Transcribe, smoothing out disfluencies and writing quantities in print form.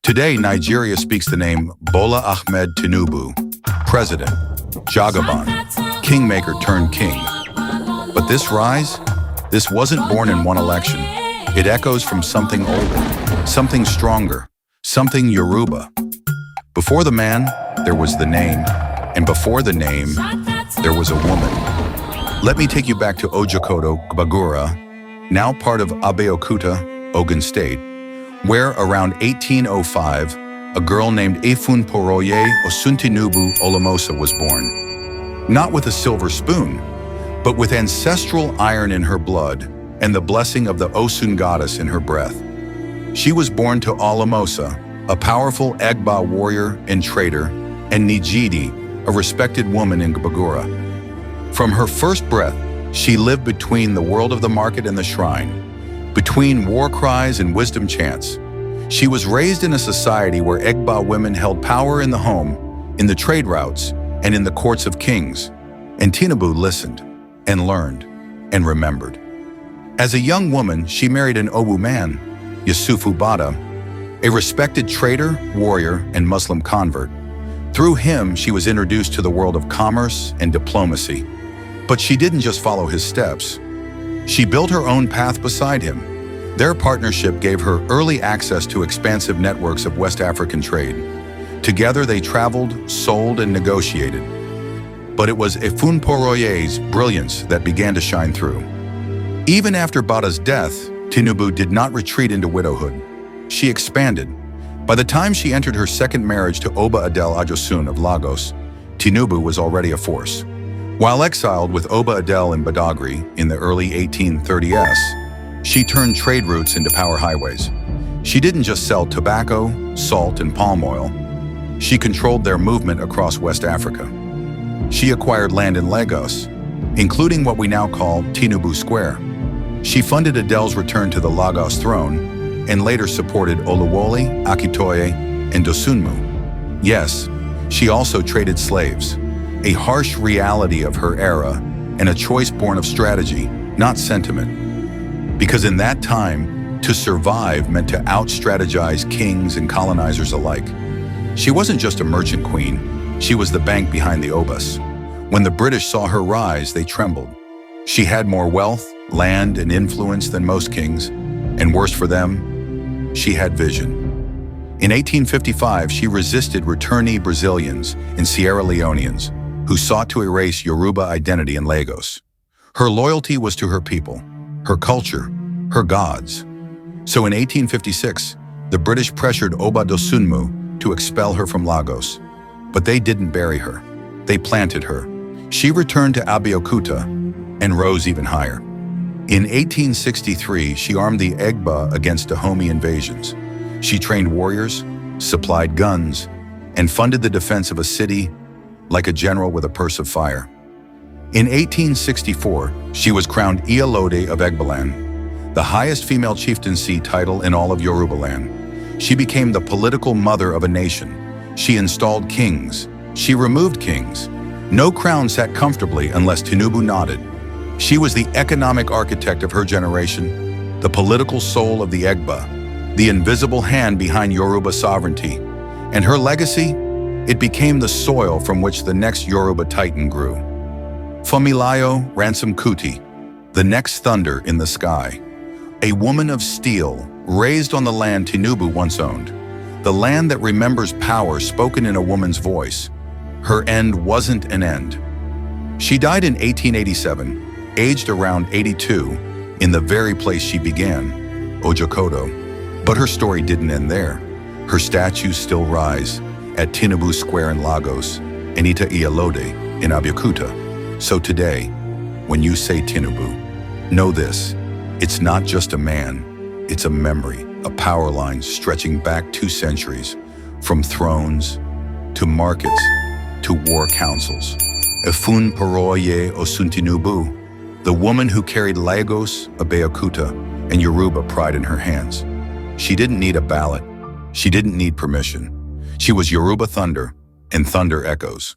Today, Nigeria speaks the name Bola Ahmed Tinubu, president, Jagaban, kingmaker turned king. But this rise, this wasn't born in one election. It echoes from something older, something stronger, something Yoruba. Before the man, there was the name, and before the name, there was a woman. Let me take you back to Ojokoto, Gbagura, now part of Abeokuta, Ogun State, where around 1805, a girl named Ẹfúnporóyè Osuntinúbú Olumosa was born. Not with a silver spoon, but with ancestral iron in her blood and the blessing of the Osun goddess in her breath. She was born to Olumosa, a powerful Egba warrior and trader, and Nijidi, a respected woman in Gbagura. From her first breath, she lived between the world of the market and the shrine, between war cries and wisdom chants. She was raised in a society where Egba women held power in the home, in the trade routes, and in the courts of kings. And Tinubu listened, and learned, and remembered. As a young woman, she married an Owu man, Yusufu Bada, a respected trader, warrior, and Muslim convert. Through him, she was introduced to the world of commerce and diplomacy. But she didn't just follow his steps. She built her own path beside him. Their partnership gave her early access to expansive networks of West African trade. Together they traveled, sold, and negotiated. But it was Ẹfúnporóyè's brilliance that began to shine through. Even after Bada's death, Tinubu did not retreat into widowhood. She expanded. By the time she entered her second marriage to Oba Adel Ajosun of Lagos, Tinubu was already a force. While exiled with Oba Adel in Badagry in the early 1830s, she turned trade routes into power highways. She didn't just sell tobacco, salt, and palm oil. She controlled their movement across West Africa. She acquired land in Lagos, including what we now call Tinubu Square. She funded Adel's return to the Lagos throne and later supported Oluwole, Akitoye, and Dosunmu. Yes, she also traded slaves, a harsh reality of her era and a choice born of strategy, not sentiment. Because in that time, to survive meant to out-strategize kings and colonizers alike. She wasn't just a merchant queen, she was the bank behind the Obas. When the British saw her rise, they trembled. She had more wealth, land, and influence than most kings, and worse for them, she had vision. In 1855, she resisted returnee Brazilians and Sierra Leoneans who sought to erase Yoruba identity in Lagos. Her loyalty was to her people, her culture, her gods. So in 1856, the British pressured Oba Dosunmu to expel her from Lagos. But they didn't bury her. They planted her. She returned to Abeokuta and rose even higher. In 1863, she armed the Egba against Dahomey invasions. She trained warriors, supplied guns, and funded the defense of a city like a general with a purse of fire. In 1864, she was crowned Iyalode of Egbaland, the highest female chieftaincy title in all of Yorubaland. She became the political mother of a nation. She installed kings. She removed kings. No crown sat comfortably unless Tinubu nodded. She was the economic architect of her generation, the political soul of the Egba, the invisible hand behind Yoruba sovereignty. And her legacy? It became the soil from which the next Yoruba titan grew. Funmilayo Ransom Kuti, the next thunder in the sky. A woman of steel, raised on the land Tinubu once owned. The land that remembers power spoken in a woman's voice. Her end wasn't an end. She died in 1887, aged around 82, in the very place she began, Ojokoto. But her story didn't end there. Her statues still rise at Tinubu Square in Lagos and Ita Iyalode in Abeokuta. So today, when you say Tinubu, know this, it's not just a man, it's a memory, a power line stretching back 2 centuries, from thrones to markets to war councils. Ẹfúnporóyè Osuntinúbú, the woman who carried Lagos, Abeokuta, and Yoruba pride in her hands. She didn't need a ballot. She didn't need permission. She was Yoruba thunder, and thunder echoes.